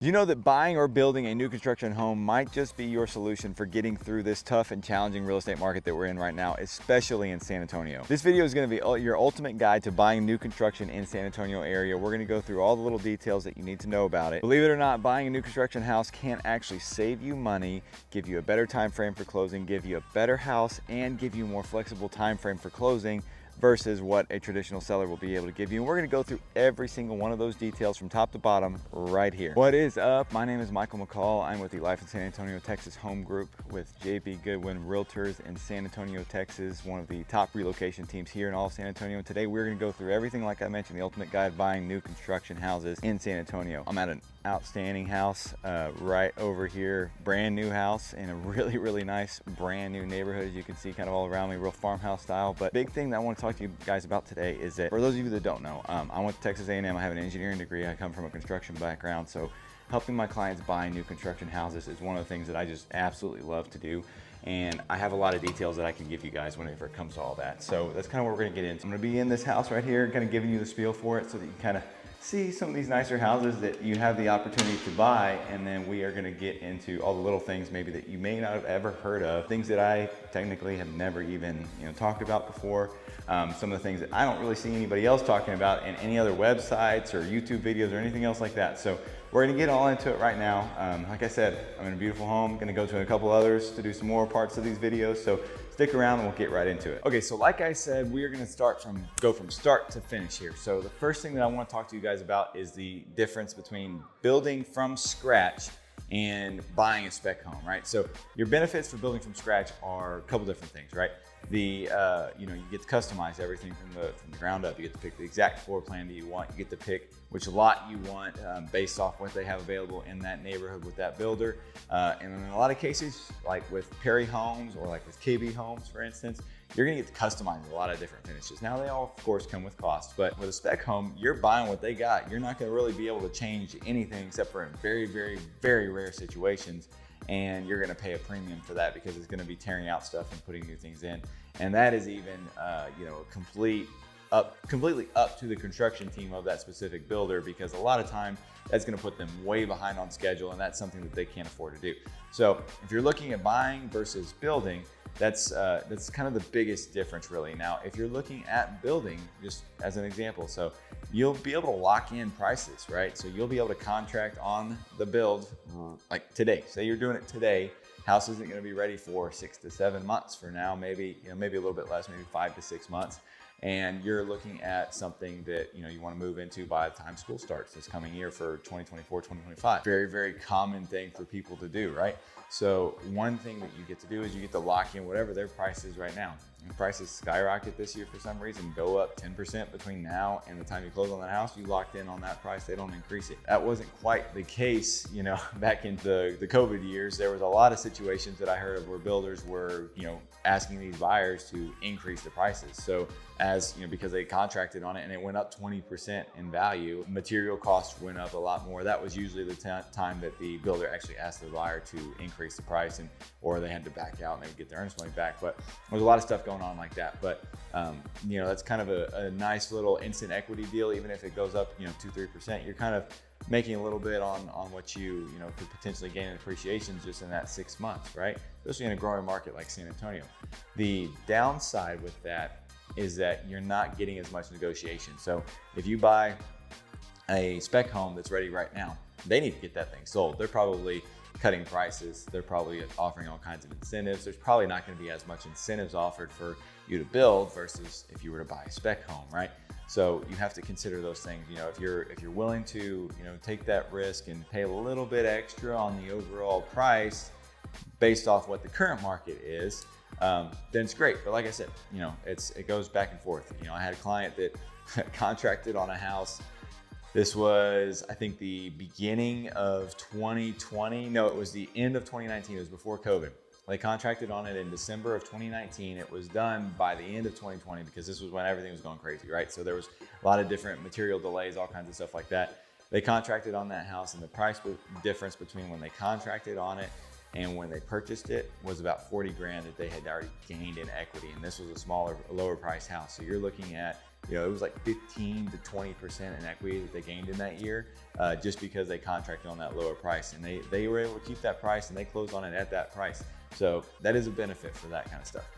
You know that buying or building a new construction home might just be your solution for getting through this tough and challenging real estate market that we're in right now, especially in San Antonio. This video is going to be your ultimate guide to buying new construction in San Antonio area. We're going to go through all the little details that you need to know about it. Believe it or not, buying a new construction house can actually save you money, give you a better time frame for closing, give you a better house, and give you a more flexible time frame for closing versus what a traditional seller will be able to give you. And we're gonna go through every single one of those details from top to bottom right here. What is up? My name is Michael McCall. I'm with the Life in San Antonio, Texas home group with JB Goodwin Realtors in San Antonio, Texas, one of the top relocation teams here in all of San Antonio. And today we're gonna go through everything, like I mentioned, the ultimate guide buying new construction houses in San Antonio. I'm at an outstanding house right over here, brand new house in a really nice brand new neighborhood, as you can see kind of all around me, real farmhouse style. But big thing that I want to talk to you guys about today is that, for those of you that don't know, I went to Texas A&M. I have an engineering degree. I come from a construction background, so helping my clients buy new construction houses is one of the things that I just absolutely love to do. And I have a lot of details that I can give you guys whenever it comes to all that. So that's kind of what we're gonna get into. I'm gonna be in this house right here, kind of giving you the spiel for it so that you kind of see some of these nicer houses that you have the opportunity to buy, and then we are going to get into all the little things maybe that you may not have ever heard of, things that I technically have never even talked about before, some of the things that I don't really see anybody else talking about in any other websites or YouTube videos or anything else like that. So we're going to get all into it right now. Like I said, I'm in a beautiful home. I'm going to go to a couple others to do some more parts of these videos, so stick around and we'll get right into it. Okay, so like I said, we are going to go from start to finish here. So the first thing that I want to talk to you guys about is the difference between building from scratch and buying a spec home, right? So your benefits for building from scratch are a couple different things, right? You get to customize everything from the ground up. You get to pick the exact floor plan that you want. You get to pick which lot you want based off what they have available in that neighborhood with that builder. And in a lot of cases, like with Perry Homes or like with KB Homes, for instance, you're gonna get to customize a lot of different finishes. Now they all, of course, come with cost, but with a spec home, you're buying what they got. You're not gonna really be able to change anything except for in very rare situations. And you're gonna pay a premium for that because it's gonna be tearing out stuff and putting new things in. And that is even, completely up to the construction team of that specific builder, because a lot of time that's going to put them way behind on schedule, and that's something that they can't afford to do. So if you're looking at buying versus building, that's kind of the biggest difference really. Now, if you're looking at building, just as an example, so you'll be able to lock in prices, right? So you'll be able to contract on the build like today. Say you're doing it today. House isn't going to be ready for 6 to 7 months for now, maybe a little bit less, maybe 5 to 6 months. And you're looking at something that you want to move into by the time school starts this coming year for 2024, 2025. Very common thing for people to do, right? So one thing that you get to do is you get to lock in whatever their price is right now. And prices skyrocket this year for some reason, go up 10% between now and the time you close on that house. You locked in on that price, they don't increase it. That wasn't quite the case, back in the COVID years. There was a lot of situations that I heard of where builders were, asking these buyers to increase the prices. So because they contracted on it and it went up 20% in value, material costs went up a lot more. That was usually the time that the builder actually asked the buyer to increase the price, or they had to back out and they would get their earnest money back. But there's a lot of stuff going on like that. But that's kind of a nice little instant equity deal. Even if it goes up 2-3%, you're kind of making a little bit on what you could potentially gain in appreciation just in that 6 months, right? Especially in a growing market like San Antonio. The downside with that is that you're not getting as much negotiation. So if you buy a spec home that's ready right now, they need to get that thing sold. They're probably cutting prices. They're probably offering all kinds of incentives. There's probably not going to be as much incentives offered for you to build versus if you were to buy a spec home, right? So you have to consider those things. If you're willing to take that risk and pay a little bit extra on the overall price based off what the current market is, then it's great. But like I said, it goes back and forth. I had a client that contracted on a house. This was, I think, the beginning of 2020. No, it was the end of 2019. It was before COVID. They contracted on it in December of 2019. It was done by the end of 2020 because this was when everything was going crazy, right? So there was a lot of different material delays, all kinds of stuff like that. They contracted on that house, and the price difference between when they contracted on it and when they purchased it was about 40 grand that they had already gained in equity. And this was a lower price house. So you're looking at You know, it was like 15 to 20% in equity that they gained in that year, just because they contracted on that lower price, and they were able to keep that price and they closed on it at that price. So that is a benefit for that kind of stuff.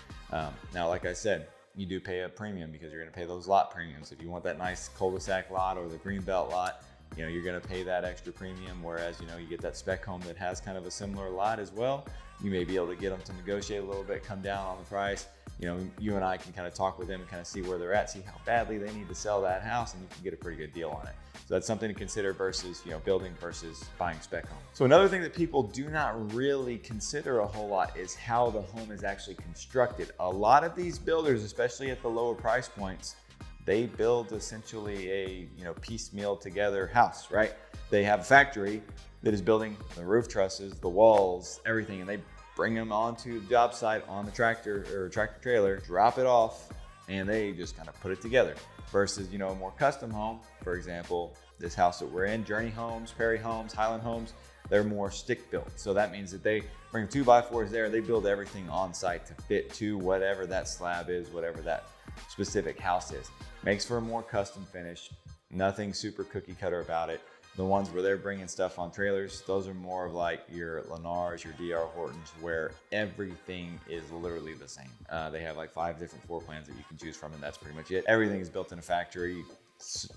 Now, like I said, you do pay a premium because you're going to pay those lot premiums. If you want that nice cul-de-sac lot or the greenbelt lot, you know, you're going to pay that extra premium. Whereas, you know, you get that spec home that has kind of a similar lot as well, you may be able to get them to negotiate a little bit, come down on the price. You know, you and I can kind of talk with them and kind of see where they're at, see how badly they need to sell that house, and you can get a pretty good deal on it. So that's something to consider versus, you know, building versus buying spec home. So another thing that people do not really consider a whole lot is how the home is actually constructed. A lot of these builders, especially at the lower price points, they build essentially a, you know, piecemeal together house, right? They have a factory that is building the roof trusses, the walls, everything, and they bring them onto the job site on the tractor or tractor trailer, drop it off, and they just kind of put it together. Versus, you know, a more custom home, for example, this house that we're in, Journey Homes, Prairie Homes, Highland Homes, they're more stick built. So that means that they bring 2x4s there, they build everything on site to fit to whatever that slab is, whatever that specific house is. Makes for a more custom finish, nothing super cookie cutter about it. The ones where they're bringing stuff on trailers, those are more of like your Lennars, your DR Hortons, where everything is literally the same. They have like 5 different floor plans that you can choose from, and that's pretty much it. Everything is built in a factory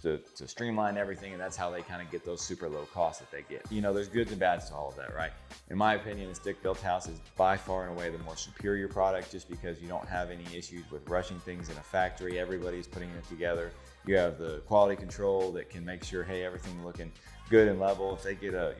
to streamline everything, and that's how they kind of get those super low costs that they get. You know, there's goods and bads to all of that, right? In my opinion, a stick-built house is by far and away the more superior product, just because you don't have any issues with rushing things in a factory. Everybody's putting it together. You have the quality control that can make sure, hey, everything looking good and level. If they get a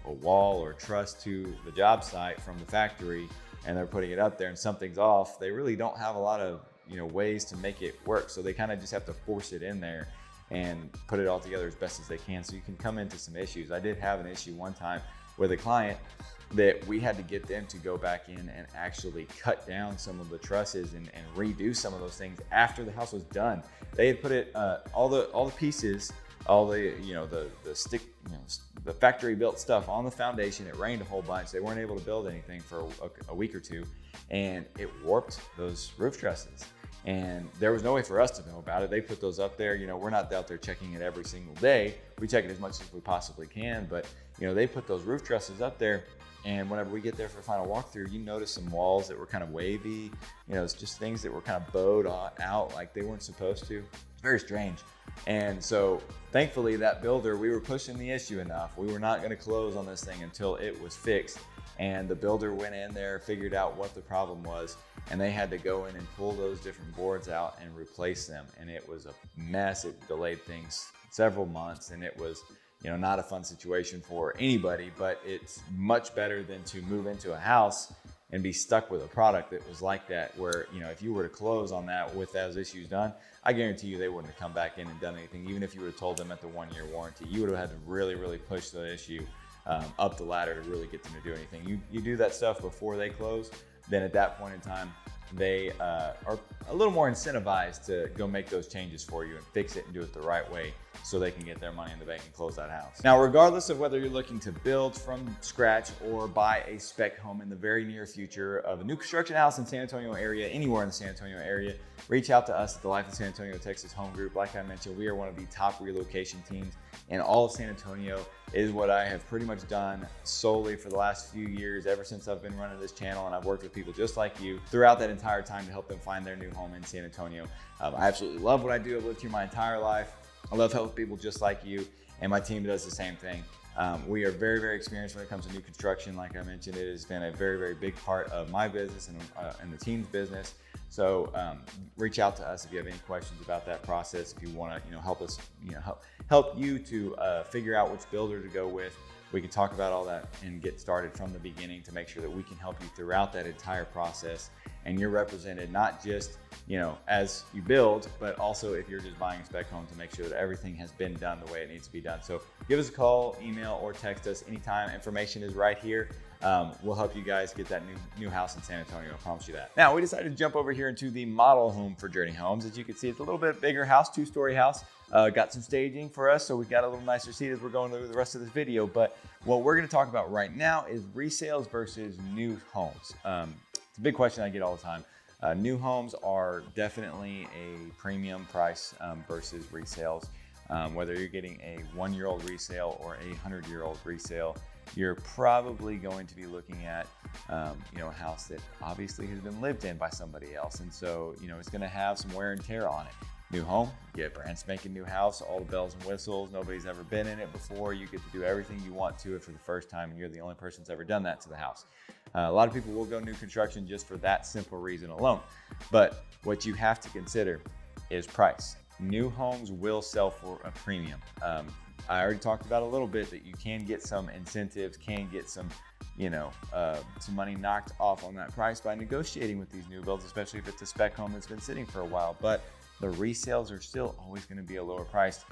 wall or truss to the job site from the factory and they're putting it up there and something's off, they really don't have a lot of, you know, ways to make it work. So they kind of just have to force it in there and put it all together as best as they can. So you can come into some issues. I did have an issue one time with a client that we had to get them to go back in and actually cut down some of the trusses and redo some of those things after the house was done. They had put it, all the pieces, all the, you know, the stick, you know, the factory built stuff on the foundation. It rained a whole bunch. They weren't able to build anything for a week or two, and it warped those roof trusses. And there was no way for us to know about it. They put those up there. You know, we're not out there checking it every single day. We check it as much as we possibly can, but you know, they put those roof trusses up there. And whenever we get there for a final walkthrough, you notice some walls that were kind of wavy. You know, it's just things that were kind of bowed out like they weren't supposed to. It's very strange. And so thankfully that builder, we were pushing the issue enough. We were not going to close on this thing until it was fixed. And the builder went in there, figured out what the problem was, and they had to go in and pull those different boards out and replace them. And it was a mess. It delayed things several months, and it was, you know, not a fun situation for anybody, but it's much better than to move into a house and be stuck with a product that was like that, where, you know, if you were to close on that with those issues done, I guarantee you they wouldn't have come back in and done anything. Even if you would have told them at the 1-year warranty, you would have had to really, really push the issue up the ladder to really get them to do anything. You do that stuff before they close, then at that point in time, they are a little more incentivized to go make those changes for you and fix it and do it the right way so they can get their money in the bank and close that house. Now, regardless of whether you're looking to build from scratch or buy a spec home in the very near future of a new construction house in San Antonio area, anywhere in the San Antonio area, reach out to us at the Life in San Antonio, Texas Home Group. Like I mentioned, we are one of the top relocation teams in all of San Antonio. It is what I have pretty much done solely for the last few years, ever since I've been running this channel, and I've worked with people just like you throughout that entire time to help them find their new home in San Antonio. I absolutely love what I do. I've lived here my entire life. I love helping people just like you, and my team does the same thing. We are very, very experienced when it comes to new construction. Like I mentioned, it has been a very, very big part of my business and the team's business. So reach out to us if you have any questions about that process. If you want to, help us, help you to figure out which builder to go with. We can talk about all that and get started from the beginning to make sure that we can help you throughout that entire process. And you're represented not just, as you build, but also if you're just buying a spec home, to make sure that everything has been done the way it needs to be done. So give us a call, email, or text us anytime. Information is right here. We'll help you guys get that new house in San Antonio. I promise you that. Now, we decided to jump over here into the model home for Journey Homes. As you can see, it's a little bit bigger house, 2-story house. Got some staging for us, so we got a little nicer seat as we're going through the rest of this video. But what we're going to talk about right now is resales versus new homes. It's a big question I get all the time. New homes are definitely a premium price versus resales. Whether you're getting a 1-year-old resale or a 100-year-old resale, you're probably going to be looking at a house that obviously has been lived in by somebody else, and so it's going to have some wear and tear on it. New home, you get a brand spanking new house, all the bells and whistles, nobody's ever been in it before, you get to do everything you want to it for the first time, and you're the only person that's ever done that to the house. A lot of people will go new construction just for that simple reason alone, but what you have to consider is price. New homes will sell for a premium. I already talked about a little bit that you can get some incentives, can get some money knocked off on that price by negotiating with these new builds, especially if it's a spec home that's been sitting for a while. But the resales are still always going to be a lower price.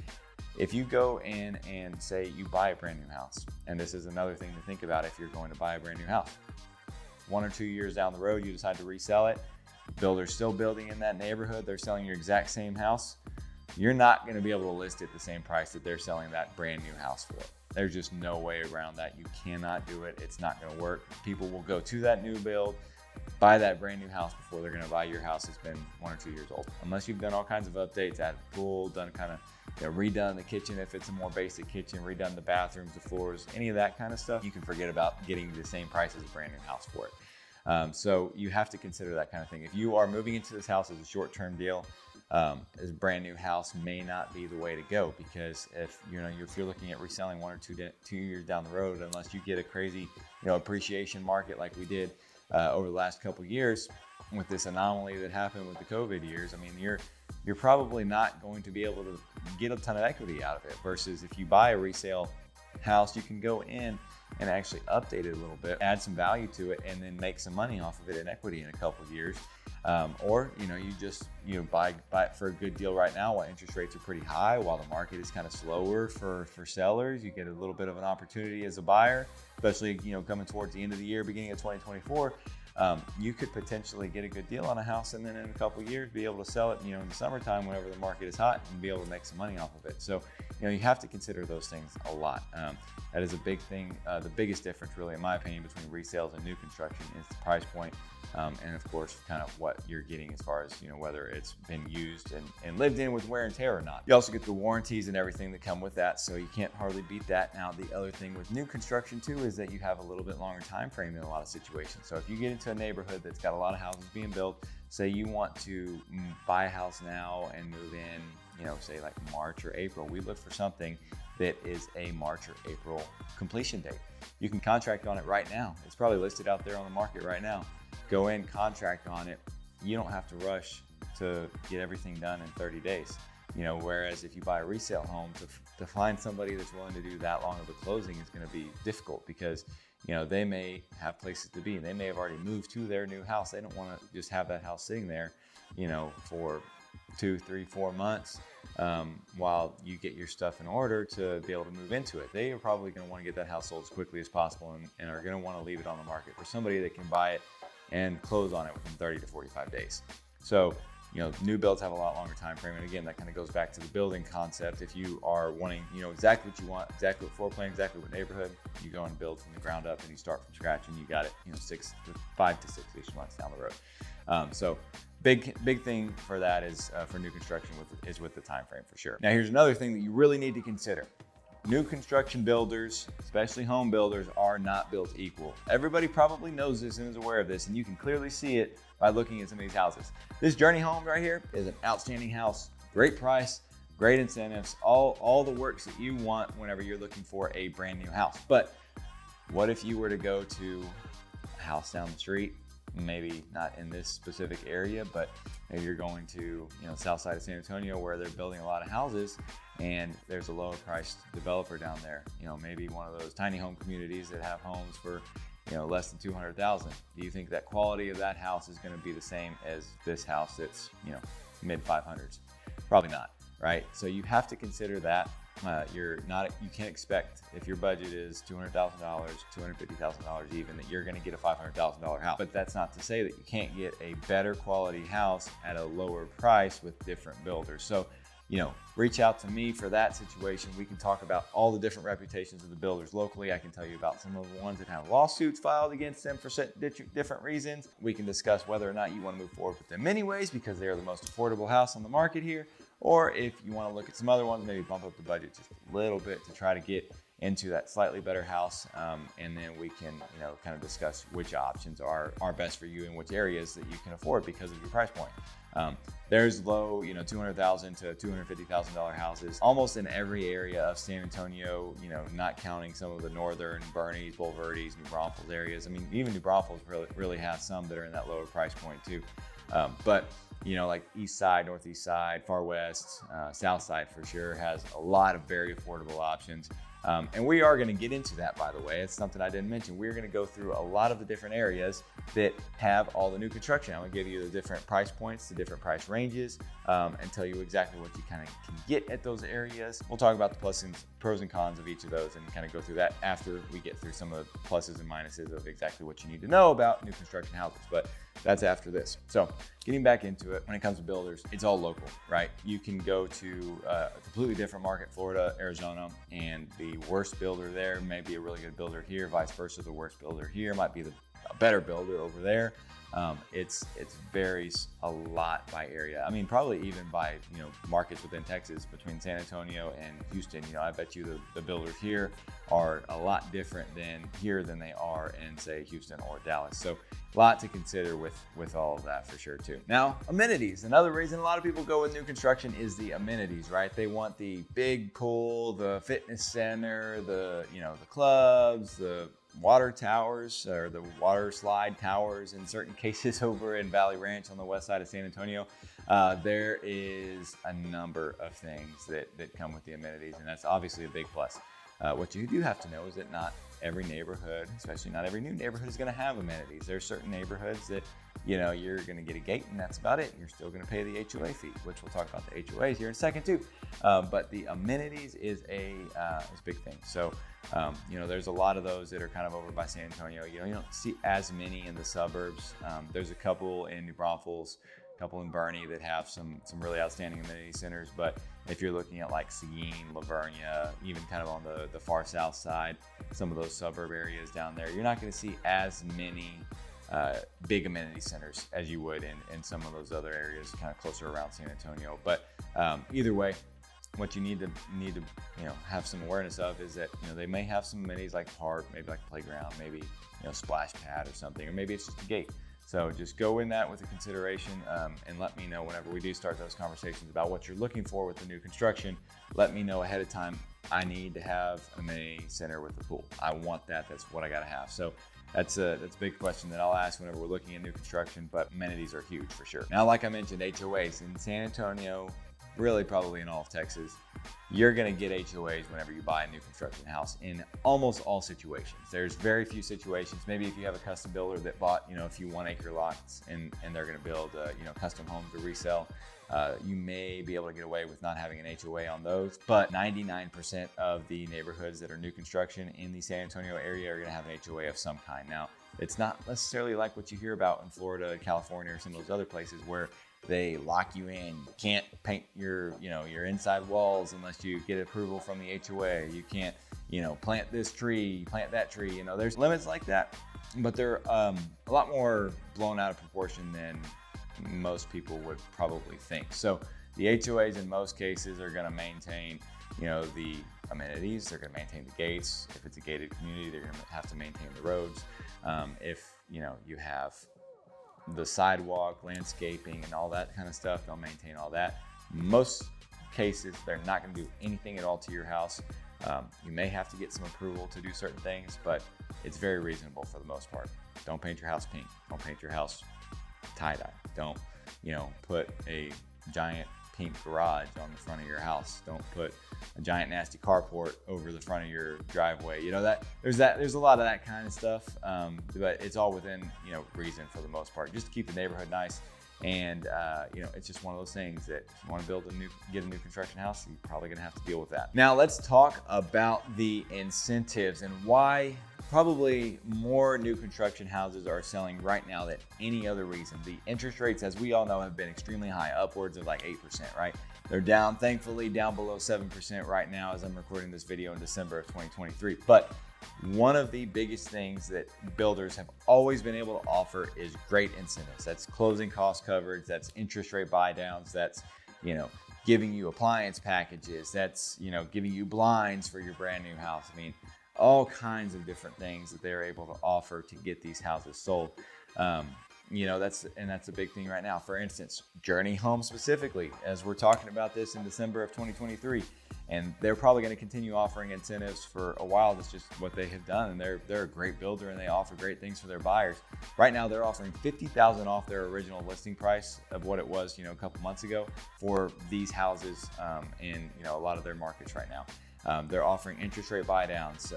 If you go in and say you buy a brand new house, and this is another thing to think about if you're going to buy a brand new house, 1 or 2 years down the road, you decide to resell it, builder's still building in that neighborhood, they're selling your exact same house, you're not going to be able to list it the same price that they're selling that brand new house for. There's just no way around that. You cannot do it. It's not going to work. People will go to that new build, buy that brand new house before they're going to buy your house that's been 1 or 2 years old. Unless you've done all kinds of updates, added a pool, done kind of redone the kitchen if it's a more basic kitchen, redone the bathrooms, the floors, any of that kind of stuff, you can forget about getting the same price as a brand new house for it. So you have to consider that kind of thing. If you are moving into this house as a short-term deal, as a brand new house may not be the way to go, because if you're looking at reselling 1 or 2 years down the road, unless you get a crazy appreciation market like we did over the last couple of years with this anomaly that happened with the COVID years, I mean, you're probably not going to be able to get a ton of equity out of it. Versus if you buy a resale house, you can go in and actually update it a little bit, add some value to it, and then make some money off of it in equity in a couple of years. Or you just buy it for a good deal right now while interest rates are pretty high, while the market is kind of slower for sellers. You get a little bit of an opportunity as a buyer, especially coming towards the end of the year, beginning of 2024. You could potentially get a good deal on a house, and then in a couple of years be able to sell it in the summertime whenever the market is hot, and be able to make some money off of it. So you have to consider those things a lot. That is a big thing. The biggest difference, really, in my opinion, between resales and new construction is the price point, and of course kind of what you're getting as far as whether it's been used and lived in with wear and tear or not. You also get the warranties and everything that come with that, so you can't hardly beat that. Now, the other thing with new construction too is that you have a little bit longer time frame in a lot of situations. So if you get into a neighborhood that's got a lot of houses being built, say you want to buy a house now and move in say like March or April, we look for something that is a March or April completion date. You can contract on it right now. It's probably listed out there on the market right now. Go in, contract on it. You don't have to rush to get everything done in 30 days. Whereas if you buy a resale home, to find somebody that's willing to do that long of a closing is going to be difficult, because they may have places to be. They may have already moved to their new house. They don't want to just have that house sitting there for 2, 3, 4 months while you get your stuff in order to be able to move into it. They are probably going to want to get that house sold as quickly as possible, and are going to want to leave it on the market for somebody that can buy it and close on it within 30 to 45 days. So new builds have a lot longer time frame, and again, that kind of goes back to the building concept. If you are wanting exactly what you want, exactly what floor plan, exactly what neighborhood, you go and build from the ground up, and you start from scratch, and you got it 5 to 6 months down the road. So big thing for that is for new construction with the time frame, for sure. Now, here's another thing that you really need to consider. New construction builders, especially home builders, are not built equal. Everybody probably knows this and is aware of this, and you can clearly see it by looking at some of these houses. This Journey home right here is an outstanding house, great price, great incentives, all the works that you want whenever you're looking for a brand new house. But what if you were to go to a house down the street, maybe not in this specific area, but maybe you're going to south side of San Antonio, where they're building a lot of houses, and there's a lower priced developer down there, maybe one of those tiny home communities that have homes for less than 200,000. Do you think that quality of that house is going to be the same as this house that's mid 500s? Probably not, right? So you have to consider that. You can't expect, if your budget is $200,000, $250,000 even, that you're going to get a $500,000 house. But that's not to say that you can't get a better quality house at a lower price with different builders. So reach out to me for that situation. We can talk about all the different reputations of the builders locally. I can tell you about some of the ones that have lawsuits filed against them for different reasons. We can discuss whether or not you want to move forward with them anyways because they are the most affordable house on the market here. Or if you want to look at some other ones, maybe bump up the budget just a little bit to try to get into that slightly better house. And then we can, kind of discuss which options are best for you in which areas that you can afford because of your price point. There's low, $200,000 to $250,000 houses almost in every area of San Antonio, not counting some of the northern Bernies, Bulverdes, New Braunfels areas. I mean, even New Braunfels really has some that are in that lower price point too. But like east side, northeast side, far west, south side for sure has a lot of very affordable options. And we are going to get into that, by the way. It's something I didn't mention. We're going to go through a lot of the different areas that have all the new construction. I'm going to give you the different price points, the different price ranges, and tell you exactly what you kind of can get at those areas. We'll talk about the pros and cons of each of those and kind of go through that after we get through some of the pluses and minuses of exactly what you need to know about new construction houses. But that's after this. So getting back into it, when it comes to builders, it's all local, right? You can go to a completely different market, Florida, Arizona, and the worst builder there may be a really good builder here, vice versa. The worst builder here might be a better builder over there. It varies a lot by area. I mean, probably even by, markets within Texas between San Antonio and Houston. I bet you the builders here are a lot different than they are in, say, Houston or Dallas. So a lot to consider with all of that for sure too. Now, amenities. Another reason a lot of people go with new construction is the amenities, right? They want the big pool, the fitness center, the clubs, the water towers or the water slide towers in certain cases over in Valley Ranch on the west side of San Antonio. There is a number of things that come with the amenities, and that's obviously a big plus. What you do have to know is that not every neighborhood, especially not every new neighborhood, is going to have amenities. There's certain neighborhoods that you're going to get a gate and that's about it. You're still going to pay the HOA fee, which we'll talk about the HOAs here in a second too. But the amenities is a big thing. So there's a lot of those that are kind of over by San Antonio. You don't see as many in the suburbs. There's a couple in New Braunfels, a couple in Bernie that have some really outstanding amenity centers. But if you're looking at like Seguin, Lavernia, even kind of on the far south side, some of those suburb areas down there, you're not going to see as many big amenity centers as you would in some of those other areas kind of closer around San Antonio. But either way, what you need to have some awareness of is that they may have some amenities like park, maybe like playground, maybe splash pad or something, or maybe it's just a gate. So just go in that with a consideration and let me know whenever we do start those conversations about what you're looking for with the new construction. Let me know ahead of time. I need to have an amenity center with a pool. I want that. That's what I got to have. So that's a big question that I'll ask whenever we're looking at new construction, but amenities are huge for sure. Now, like I mentioned, HOAs in San Antonio, really probably in all of Texas, you're going to get HOAs whenever you buy a new construction house in almost all situations. There's very few situations. Maybe if you have a custom builder that bought, a few 1 acre lots and they're going to build, custom homes to resell, you may be able to get away with not having an HOA on those. But 99% of the neighborhoods that are new construction in the San Antonio area are going to have an HOA of some kind. Now, it's not necessarily like what you hear about in Florida, California, or some of those other places where they lock you in. You can't paint your inside walls unless you get approval from the HOA. You can't, plant this tree, plant that tree. There's limits like that, but they're a lot more blown out of proportion than most people would probably think. So the HOAs in most cases are going to maintain, the amenities. They're going to maintain the gates. If it's a gated community, they're going to have to maintain the roads. If you have the sidewalk, landscaping, and all that kind of stuff, they'll maintain all that. Most cases, they're not going to do anything at all to your house. You may have to get some approval to do certain things, but it's very reasonable for the most part. Don't paint your house pink. Don't paint your house tie-dye. Don't, put a giant pink garage on the front of your house. Don't put a giant nasty carport over the front of your driveway. There's a lot of that kind of stuff, but it's all within reason for the most part, just to keep the neighborhood nice. And it's just one of those things that if you want to get a new construction house, you're probably going to have to deal with that. Now let's talk about the incentives and why Probably more new construction houses are selling right now than any other reason. The interest rates, as we all know, have been extremely high, upwards of like 8%, right? They're down, thankfully, down below 7% right now as I'm recording this video in December of 2023. But one of the biggest things that builders have always been able to offer is great incentives. That's closing cost coverage, that's interest rate buy downs, that's, giving you appliance packages, that's, giving you blinds for your brand new house. I mean, all kinds of different things that they're able to offer to get these houses sold. That's a big thing right now. For instance, Journey Home specifically, as we're talking about this in December of 2023, and they're probably going to continue offering incentives for a while. That's just what they have done, and they're a great builder and they offer great things for their buyers. Right now, they're offering $50,000 off their original listing price of what it was, a couple months ago for these houses in a lot of their markets right now. They're offering interest rate buy downs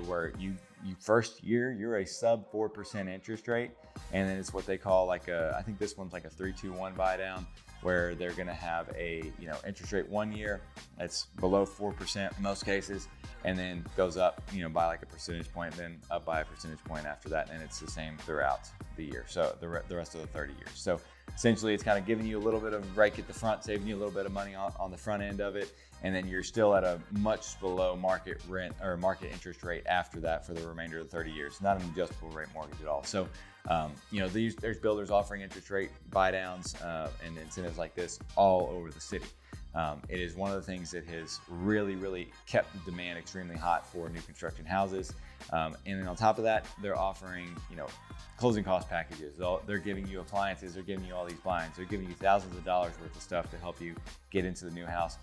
where you first year you're a sub 4% interest rate, and then it's what they call I think this one's like a 3-2-1 buy down, where they're going to have a interest rate 1 year that's below 4% in most cases, and then goes up by like a percentage point, then up by a percentage point after that, and it's the same throughout the year, so the rest of the 30 years. So essentially it's kind of giving you a little bit of rake at the front, saving you a little bit of money on the front end of it, and then you're still at a much below market rent or market interest rate after that for the remainder of the 30 years. Not an adjustable rate mortgage at all. So there's builders offering interest rate buy downs and incentives like this all over the city. It is one of the things that has really kept the demand extremely hot for new construction houses. And then on top of that, they're offering, closing cost packages. They're giving you appliances, they're giving you all these blinds, they're giving you thousands of dollars worth of stuff to help you get into the new house.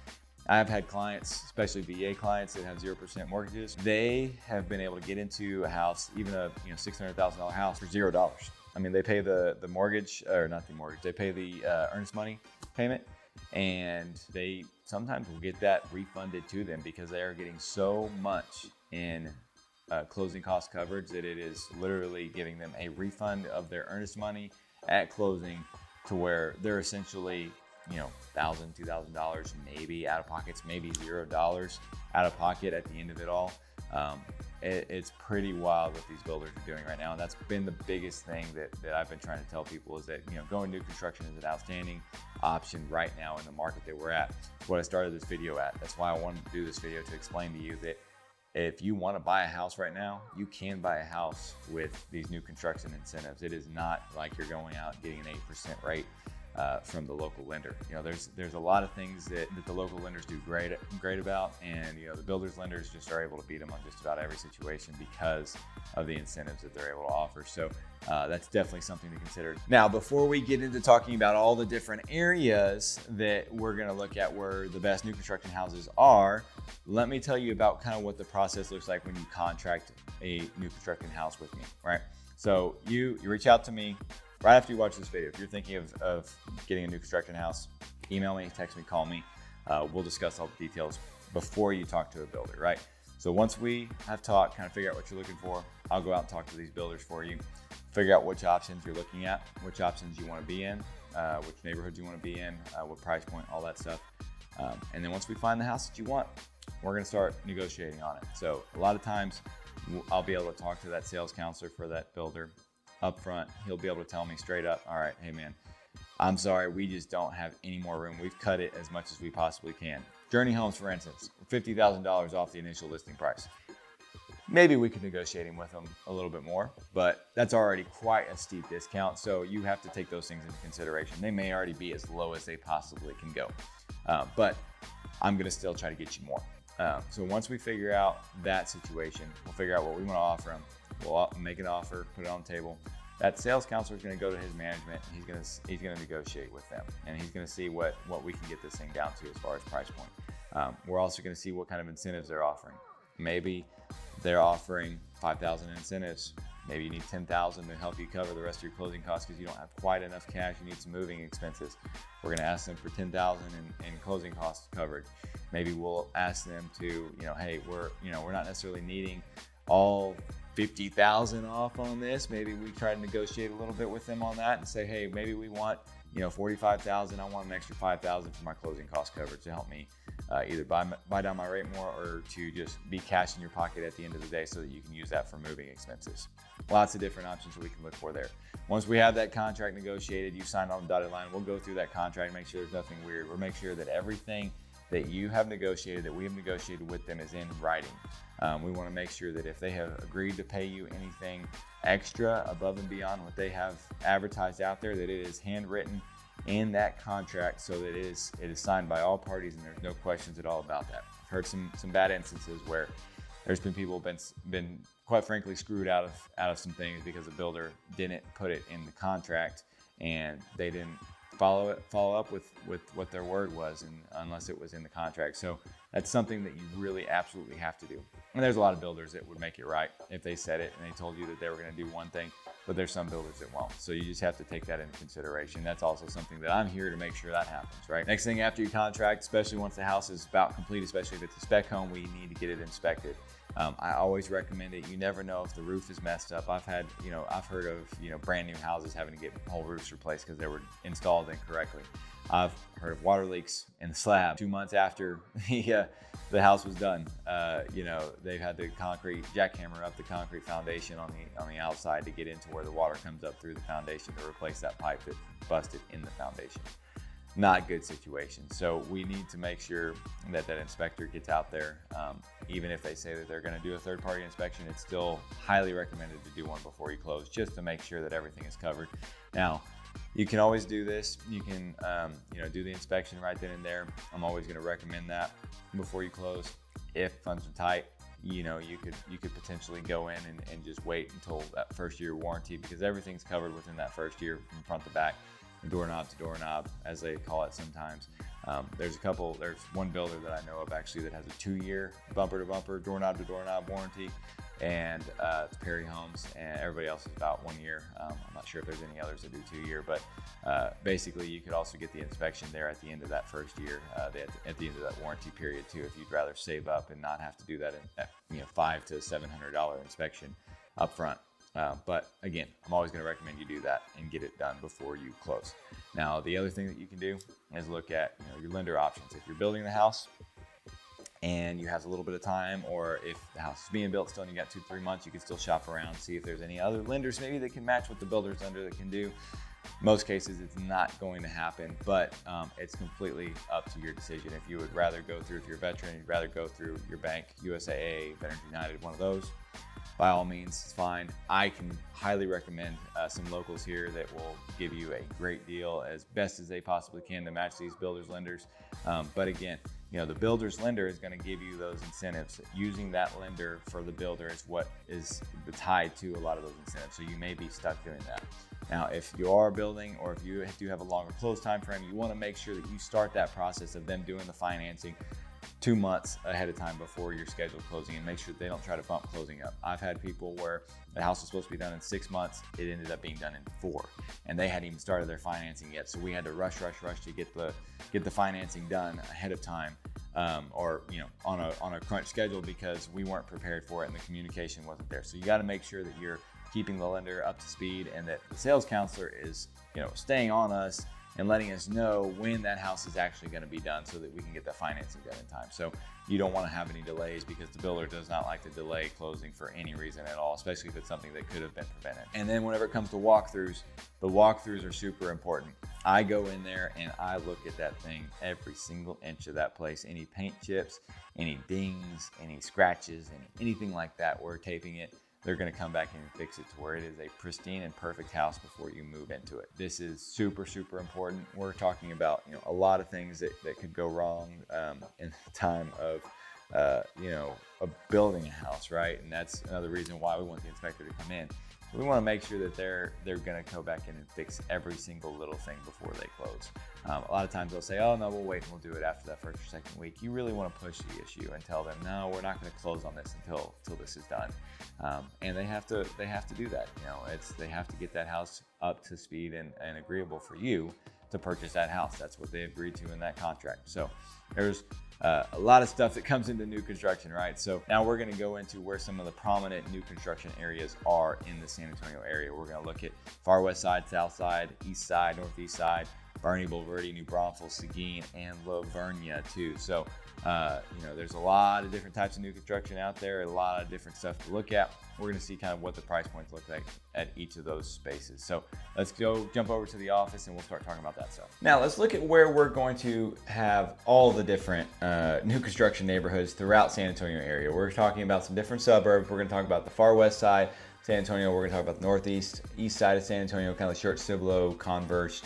I've had clients, especially VA clients that have 0% mortgages. They have been able to get into a house, even a $600,000 house, for $0. I mean, they pay the mortgage, or not the mortgage, they pay the earnest money payment, and they sometimes will get that refunded to them because they are getting so much in closing cost coverage that it is literally giving them a refund of their earnest money at closing, to where they're essentially $1,000, $2,000 maybe out of pockets, maybe $0 out of pocket at the end of it all. It's pretty wild what these builders are doing right now, and that's been the biggest thing that I've been trying to tell people is that going new construction is an outstanding option right now in the market that we're at. It's what I started this video at. That's why I wanted to do this video, to explain to you that if you want to buy a house right now, you can buy a house with these new construction incentives. It is not like you're going out and getting an 8% rate from the local lender. There's a lot of things that the local lenders do great about, and the builders lenders just are able to beat them on just about every situation because of the incentives that they're able to offer. So that's definitely something to consider. Now, before we get into talking about all the different areas that we're going to look at where the best new construction houses are, let me tell you about kind of what the process looks like when you contract a new construction house with me, right? So you reach out to me right after you watch this video. If you're thinking of getting a new construction house, email me, text me, call me. We'll discuss all the details before you talk to a builder, right? So once we have talked, kind of figure out what you're looking for, I'll go out and talk to these builders for you, figure out which options you're looking at, which options you want to be in, which neighborhoods you want to be in, what price point, all that stuff. And then once we find the house that you want, we're going to start negotiating on it. So a lot of times I'll be able to talk to that sales counselor for that builder up front. He'll be able to tell me straight up, all right, hey man, I'm sorry, we just don't have any more room. We've cut it as much as we possibly can. Journey Homes, for instance, $50,000 off the initial listing price. Maybe we could negotiate with them a little bit more, but that's already quite a steep discount. So you have to take those things into consideration. They may already be as low as they possibly can go, but I'm going to still try to get you more. So once we figure out that situation, we'll figure out what we want to offer them. We'll make an offer, put it on the table. That sales counselor is going to go to his management. He's going to negotiate with them, and he's going to see what we can get this thing down to as far as price point. We're also going to see what kind of incentives they're offering. Maybe they're offering $5,000 in incentives. Maybe you need $10,000 to help you cover the rest of your closing costs because you don't have quite enough cash. You need some moving expenses. We're going to ask them for $10,000 in closing cost coverage. Maybe we'll ask them to, hey, we're not necessarily needing all 50,000 off on this. Maybe we try to negotiate a little bit with them on that and say, hey, maybe we want 45,000. I want an extra 5,000 for my closing cost coverage to help me either buy down my rate more or to just be cash in your pocket at the end of the day so that you can use that for moving expenses. Lots of different options we can look for there. Once we have that contract negotiated, you signed on the dotted line, we'll go through that contract, make sure there's nothing weird. We'll make sure that everything that you have negotiated, that we have negotiated with them, is in writing. We want to make sure that if they have agreed to pay you anything extra above and beyond what they have advertised out there, that it is handwritten in that contract so that it is signed by all parties and there's no questions at all about that. I've heard some bad instances where there's been people been quite frankly screwed out of some things because the builder didn't put it in the contract and they didn't follow up with what their word was, and unless it was in the contract. So that's something that you really absolutely have to do. And there's a lot of builders that would make it right if they said it and they told you that they were going to do one thing, but there's some builders that won't. So you just have to take that into consideration. That's also something that I'm here to make sure that happens, right? Next thing after you contract, especially once the house is about complete, especially if it's a spec home, we need to get it inspected. I always recommend it. You never know if the roof is messed up. I've heard of, brand new houses having to get whole roofs replaced because they were installed incorrectly. I've heard of water leaks in the slab 2 months after the house was done. They've had the concrete jackhammer up the concrete foundation on the outside to get into where the water comes up through the foundation to replace that pipe that busted in the foundation. Not good situation. So we need to make sure that inspector gets out there. Even if they say that they're going to do a third-party inspection, it's still highly recommended to do one before you close, just to make sure that everything is covered. Now, you can always do this. You can, do the inspection right then and there. I'm always going to recommend that before you close. If funds are tight, you could potentially go in and just wait until that first year warranty, because everything's covered within that first year from front to back. Doorknob to doorknob, as they call it sometimes. There's one builder that I know of actually that has a 2-year bumper to bumper, doorknob to doorknob warranty, and it's Perry Homes, and everybody else is about 1 year. I'm not sure if there's any others that do 2-year, but basically you could also get the inspection there at the end of that first year, at the end of that warranty period too, if you'd rather save up and not have to do that $500 to $700 inspection up front. But again, I'm always going to recommend you do that and get it done before you close. Now, the other thing that you can do is look at your lender options. If you're building the house and you have a little bit of time, or if the house is being built still and you got 2-3 months, you can still shop around, see if there's any other lenders maybe that can match what the builder's lender that can do. Most cases, it's not going to happen, but it's completely up to your decision. If you would rather go through, if you're a veteran, you'd rather go through your bank, USAA, Veterans United, one of those, by all means, it's fine. I can highly recommend some locals here that will give you a great deal as best as they possibly can to match these builders lenders. But again, the builder's lender is going to give you those incentives. Using that lender for the builder is what is the tie to a lot of those incentives. So you may be stuck doing that. Now, if you are building, or if you do have a longer close time frame, you want to make sure that you start that process of them doing the financing 2 months ahead of time before your scheduled closing, and make sure that they don't try to bump closing up. I've had people where the house was supposed to be done in 6 months, it ended up being done in 4, and they hadn't even started their financing yet. So we had to rush to get the financing done ahead of time, or on a crunch schedule, because we weren't prepared for it and the communication wasn't there. So you got to make sure that you're keeping the lender up to speed, and that the sales counselor is staying on us and letting us know when that house is actually going to be done, so that we can get the financing done in time. So you don't want to have any delays, because the builder does not like to delay closing for any reason at all, especially if it's something that could have been prevented. And then whenever it comes to walkthroughs, the walkthroughs are super important. I go in there and I look at that thing, every single inch of that place, any paint chips, any dings, any scratches, anything like that, we're taping it. They're going to come back in and fix it to where it is a pristine and perfect house before you move into it. This is super, super important. We're talking about a lot of things that could go wrong in the time of building a house, right? And that's another reason why we want the inspector to come in. We want to make sure that they're going to go back in and fix every single little thing before they close. A lot of times they'll say, "Oh no, we'll wait and we'll do it after that first or second week." You really want to push the issue and tell them, "No, we're not going to close on this until this is done." And they have to do that. They have to get that house up to speed and agreeable for you to purchase that house. That's what they agreed to in that contract. So there's a lot of stuff that comes into new construction, right? So now we're going to go into where some of the prominent new construction areas are in the San Antonio area. We're going to look at far west side, south side, east side, northeast side, Bernie, Bulverde, New Braunfels, Seguin, and Lavernia too. So, there's a lot of different types of new construction out there, a lot of different stuff to look at. We're going to see kind of what the price points look like at each of those spaces. So let's go jump over to the office and we'll start talking about that stuff. Now let's look at where we're going to have all the different new construction neighborhoods throughout San Antonio area. We're talking about some different suburbs. We're going to talk about the far west side, San Antonio. We're going to talk about the northeast, east side of San Antonio, kind of Church Cibolo, Converse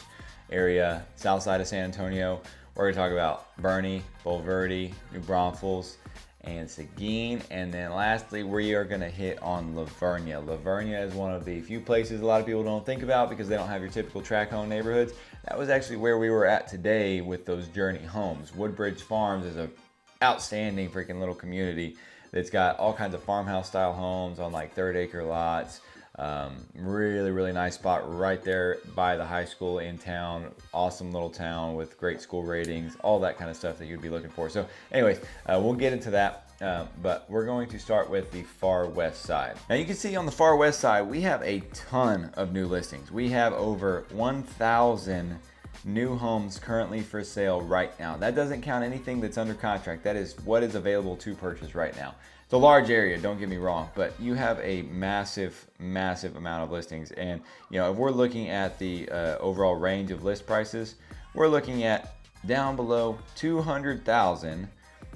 area, south side of San Antonio. We're going to talk about Bernie, Bulverde, New Braunfels, and Seguin. And then lastly, we are going to hit on Lavernia. Lavernia is one of the few places a lot of people don't think about because they don't have your typical tract home neighborhoods. That was actually where we were at today with those Journey homes. Woodbridge Farms is a outstanding freaking little community that's got all kinds of farmhouse style homes on like 3rd-acre lots. Really nice spot right there by the high school in town. Awesome little town with great school ratings, all that kind of stuff that you'd be looking for. So anyways, we'll get into that, but we're going to start with the far west side. Now you can see on the far west side, we have a ton of new listings. We have over 1,000 new homes currently for sale right now. That doesn't count anything that's under contract. That is what is available to purchase right now. It's a large area, don't get me wrong, but you have a massive amount of listings. And if we're looking at the overall range of list prices, we're looking at down below 200,000.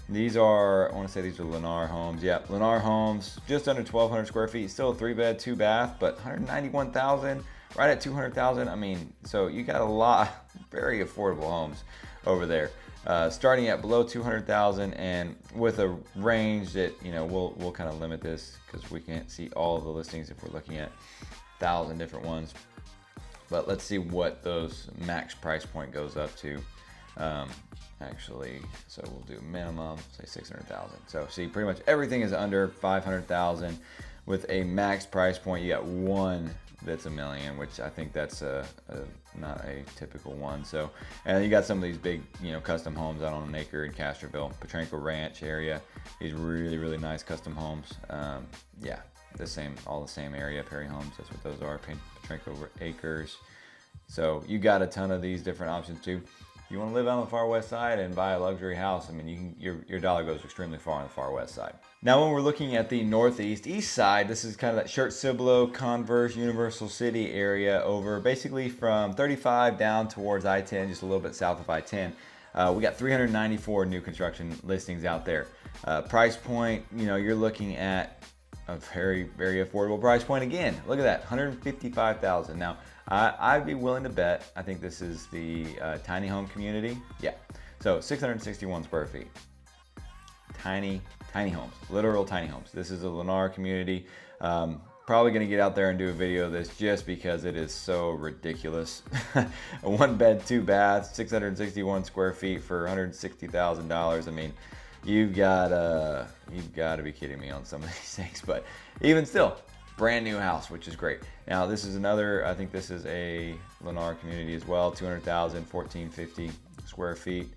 These are, I want to say these are Lennar homes. Yeah, Lennar homes, just under 1,200 square feet, still a 3-bed, 2-bath, but 191,000, right at 200,000. I mean, so you got a lot, very affordable homes over there. Starting at below 200,000 and with a range that we'll kind of limit this because we can't see all of the listings if we're looking at 1,000 different ones. But let's see what those max price point goes up to. So we'll do minimum, say 600,000. So see, pretty much everything is under 500,000 with a max price point. You got one that's $1 million, which I think that's not a typical one. So, and you got some of these big, custom homes out on an acre in Castroville, Petranco Ranch area. These really nice custom homes. Yeah, all the same area, Perry Homes. That's what those are, Petranco Acres. So you got a ton of these different options too. If you want to live on the far west side and buy a luxury house, I mean, your dollar goes extremely far on the far west side. Now, when we're looking at the northeast, east side, this is kind of that Church Cibolo, Converse, Universal City area over basically from 35 down towards I-10, just a little bit south of I-10. We got 394 new construction listings out there. Price point, you're looking at a very affordable price point again. Look at that, 155,000. Now, I'd be willing to bet, I think this is the tiny home community. Yeah, so 661 square feet. Tiny homes, literal tiny homes. This is a Lennar community. Probably gonna get out there and do a video of this just because it is so ridiculous. A 1-bed, 2-bath, 661 square feet for $160,000. I mean, you've got to be kidding me on some of these things, but even still, brand new house, which is great. Now this is another, I think this is a Lennar community as well, 200,000, 1,450 square feet.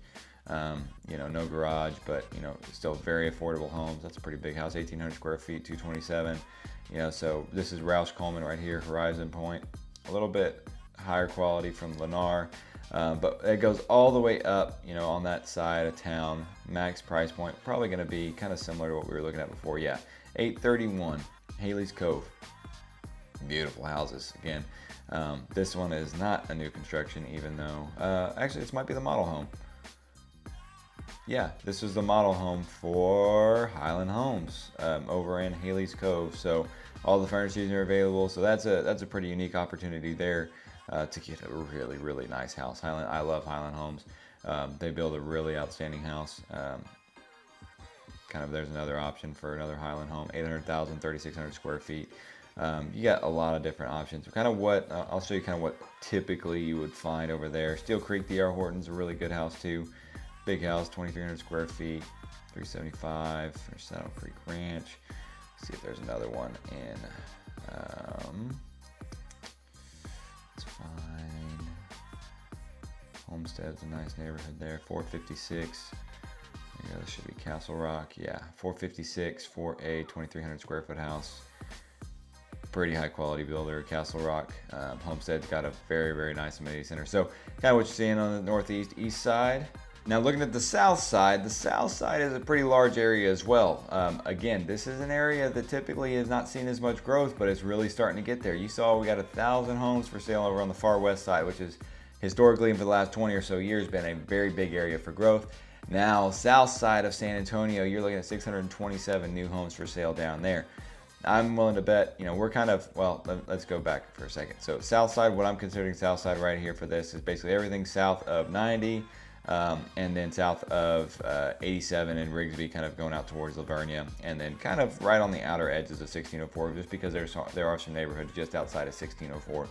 No garage, but still very affordable homes. That's a pretty big house, 1,800 square feet, 227. So this is Roush Coleman right here, Horizon Point. A little bit higher quality from Lennar, but it goes all the way up, on that side of town. Max price point probably going to be kind of similar to what we were looking at before. Yeah, 831 Haley's Cove. Beautiful houses again. This one is not a new construction, even though actually this might be the model home. Yeah, this is the model home for Highland Homes over in Haley's Cove. So all the furnishings are available. So that's a pretty unique opportunity there to get a really nice house. I love Highland Homes. They build a really outstanding house. There's another option for another Highland home, 800,000, 3,600 square feet. You got a lot of different options. I'll show you what typically you would find over there. Steel Creek D.R. Horton's a really good house too. Big house, 2,300 square feet, 375. There's Saddle Creek Ranch. Let's see if there's another one in. Let's find Homestead's a nice neighborhood there. 456. Yeah, this should be Castle Rock. Yeah, 456, 4A, 2,300 square foot house. pretty high quality builder. Castle Rock Homestead's got a very, very nice amenity center. So kind of what you're seeing on the northeast, east side. Now looking at the south side is a pretty large area as well. Again, this is an area that typically has not seen as much growth, but it's really starting to get there. You saw we got 1,000 homes for sale over on the far west side, which is historically and for the last 20 or so years been a very big area for growth. Now, south side of San Antonio, you're looking at 627 new homes for sale down there. I'm willing to bet, we're kind of, well, let's go back for a second. So south side, what I'm considering south side right here for this is basically everything south of 90, and then south of 87 and Rigsby, kind of going out towards Lavernia, and then kind of right on the outer edges of 1604, just because there are some neighborhoods just outside of 1604.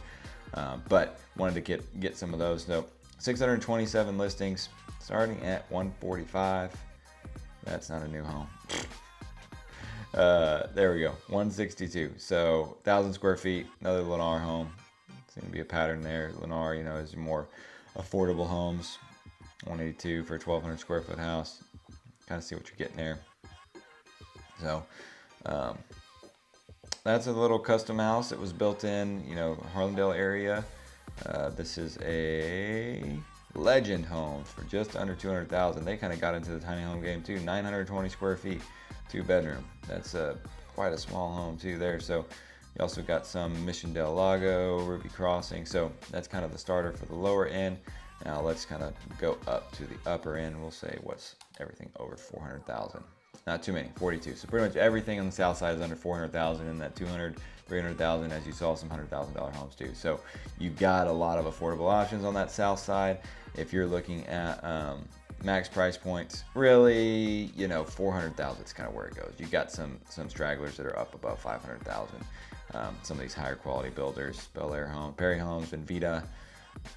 But wanted to get some of those. So 627 listings, starting at 145. That's not a new home. There we go, 162. So 1,000 square feet, another Lennar home. Seems to be a pattern there. Lennar, is more affordable homes. 182 for a 1,200 square foot house. Kind of see what you're getting there. So that's a little custom house that was built in, Harlandale area. This is a Legend Homes for just under 200,000. They kind of got into the tiny home game too. 920 square feet, 2-bedroom. That's quite a small home too there. So you also got some Mission Del Lago, Ruby Crossing. So that's kind of the starter for the lower end. Now let's kind of go up to the upper end. We'll say what's everything over 400,000. Not too many, 42. So pretty much everything on the south side is under 400,000, and that 200, 300,000, as you saw, some $100,000 homes too. So you've got a lot of affordable options on that south side. If you're looking at max price points, really, 400,000 is kind of where it goes. You got some stragglers that are up above 500,000. Some of these higher quality builders, Bel Air Home, Perry Homes, Benvita,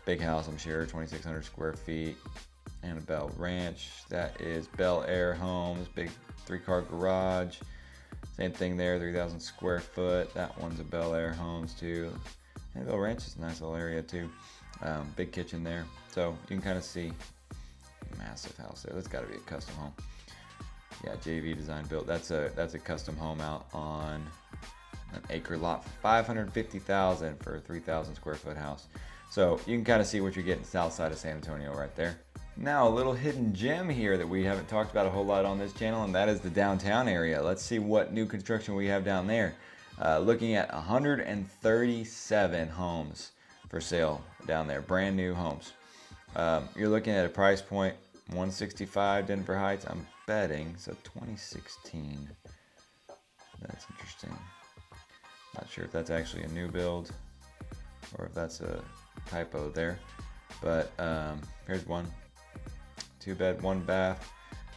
big house, I'm sure, 2,600 square feet. Annabelle Ranch, that is Bel Air Homes, big 3-car garage. Same thing there, 3,000 square foot. That one's a Bel Air Homes too. Annabelle Ranch is a nice little area too. Big kitchen there. So you can kind of see massive house there. That's got to be a custom home. Yeah, JV Design Built. That's a custom home out on an acre lot for $550,000 for a 3,000 square foot house. So you can kind of see what you're getting south side of San Antonio right there. Now a little hidden gem here that we haven't talked about a whole lot on this channel, and that is the downtown area. Let's see what new construction we have down there. Looking at 137 homes for sale down there, brand new homes. You're looking at a price point 165 Denver Heights. I'm betting, so 2016. That's interesting. Not sure if that's actually a new build or if that's a typo there, but here's one. 2-bed, 1-bath,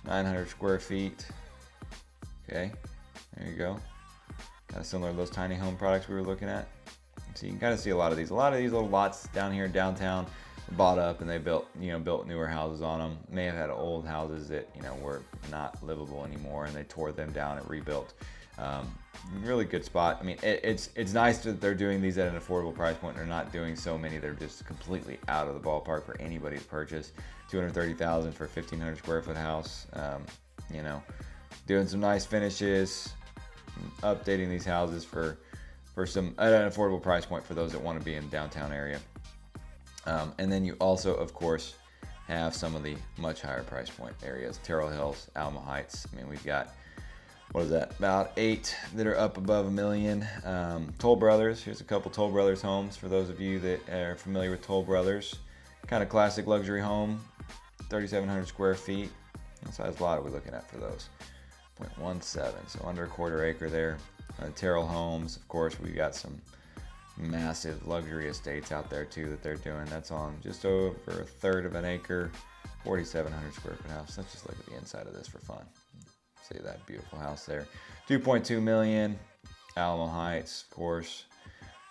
900 square feet. Okay, there you go. Kind of similar to those tiny home products we were looking at. So you can kind of see a lot of these little lots down here in downtown bought up, and they built newer houses on them. May have had old houses that were not livable anymore, and they tore them down and rebuilt. Really good spot. I mean, it's nice that they're doing these at an affordable price point. They're not doing so many that are just completely out of the ballpark for anybody to purchase. $230,000 for a 1,500 square foot house. Doing some nice finishes, updating these houses for some at an affordable price point for those that want to be in the downtown area. And then you also, of course, have some of the much higher price point areas. Terrell Hills, Alamo Heights. I mean, we've got, what is that, about 8 that are up above $1 million. Toll Brothers, here's a couple Toll Brothers homes for those of you that are familiar with Toll Brothers. Kind of classic luxury home, 3,700 square feet. What size lot are we looking at for those? 0.17, so under a quarter acre there. Terrell Homes, of course, we got some massive luxury estates out there too that they're doing. That's on just over a third of an acre, 4,700 square foot house. Let's just look at the inside of this for fun. See that beautiful house there. 2.2 million. Alamo Heights, of course.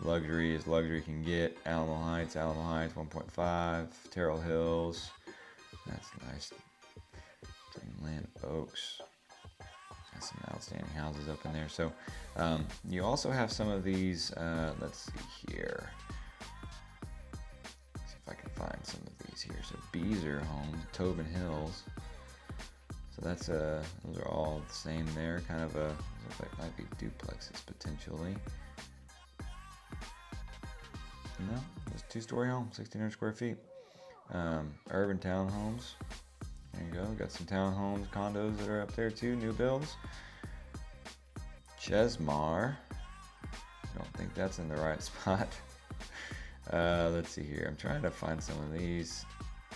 Luxury as luxury can get. Alamo Heights, 1.5. Terrell Hills. That's nice. Dreamland Oaks. Got some outstanding houses up in there. So you also have some of these. Let's see here. See if I can find some of these here. So Beezer Homes, Tobin Hills. So that's those are all the same there. Kind of a, looks like might be duplexes potentially. No, it's a 2-story home, 1,600 square feet. Urban townhomes. There you go. Got some townhomes, condos that are up there too, new builds. Chesmar. Don't think that's in the right spot. Let's see here. I'm trying to find some of these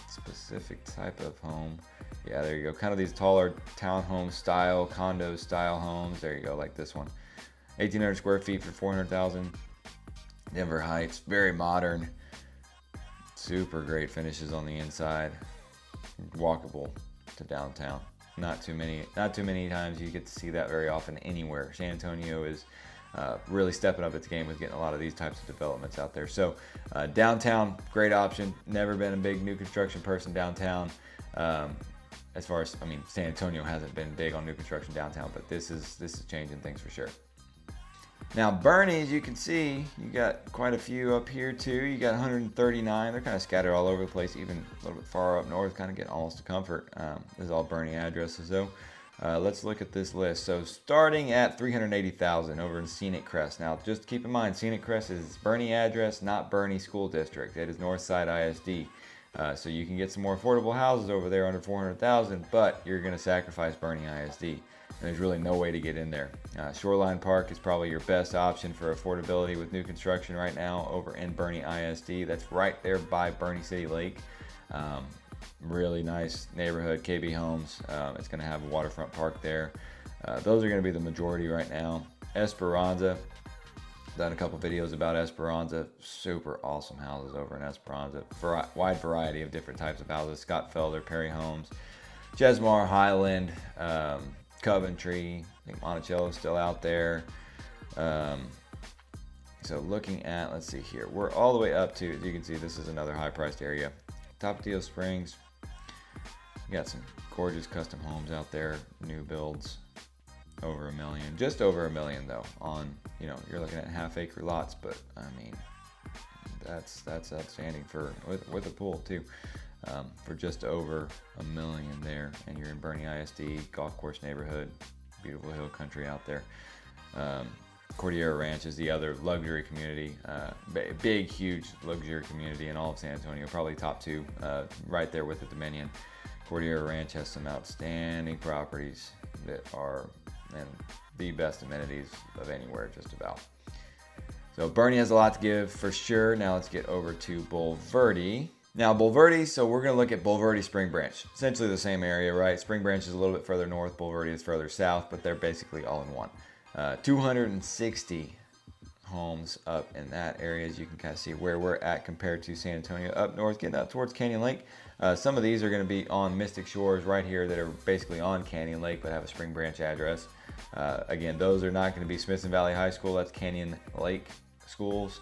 specific type of home. Yeah, there you go. Kind of these taller townhome style, condo style homes. There you go, like this one. 1,800 square feet for $400,000. Denver Heights, very modern. Super great finishes on the inside. Walkable to downtown. Not too many times you get to see that very often anywhere. San Antonio is really stepping up its game with getting a lot of these types of developments out there. So downtown, great option. Never been a big new construction person downtown. As far as, I mean, San Antonio hasn't been big on new construction downtown, but this is changing things for sure. Now Bernie, as you can see, you got quite a few up here too. You got 139. They're kind of scattered all over the place, even a little bit far up north, kind of getting almost to Comfort. This is all Bernie addresses though. Let's look at this list. So starting at 380,000 over in Scenic Crest. Now just keep in mind, Scenic Crest is Bernie address, not Bernie School District. It is Northside ISD. So you can get some more affordable houses over there under 400,000, but you're going to sacrifice Bernie ISD. And there's really no way to get in there. Shoreline Park is probably your best option for affordability with new construction right now over in Bernie ISD. That's right there by Bernie City Lake. Really nice neighborhood, KB Homes. It's going to have a waterfront park there. Those are going to be the majority right now. Esperanza. Done a couple videos about Esperanza. Super awesome houses over in Esperanza. Wide variety of different types of houses. Scott Felder, Perry Homes, Chesmar, Highland, Coventry. I think Monticello is still out there. So looking at, let's see here. We're all the way up to, as you can see, this is another high-priced area. Tapatio Springs. You got some gorgeous custom homes out there. New builds. Over $1 million, just over $1 million though. On, you know, you're looking at half-acre lots, but I mean, that's outstanding for with a pool too, for just over $1 million there. And you're in Bernie ISD, golf course neighborhood, beautiful hill country out there. Cordillera Ranch is the other luxury community, big, huge luxury community in all of San Antonio, probably top two, right there with the Dominion. Cordillera Ranch has some outstanding properties that are and the best amenities of anywhere, just about. So Bernie has a lot to give for sure. Now let's get over to Bulverde. Now Bulverde, so we're gonna look at Bulverde Spring Branch. Essentially the same area, right? Spring Branch is a little bit further north, Bulverde is further south, but they're basically all in one. 260 homes up in that area, as you can kind of see where we're at compared to San Antonio. Up north, getting up towards Canyon Lake. Some of these are going to be on Mystic Shores right here that are basically on Canyon Lake but have a Spring Branch address. Again, those are not going to be Smithson Valley High School. That's Canyon Lake schools.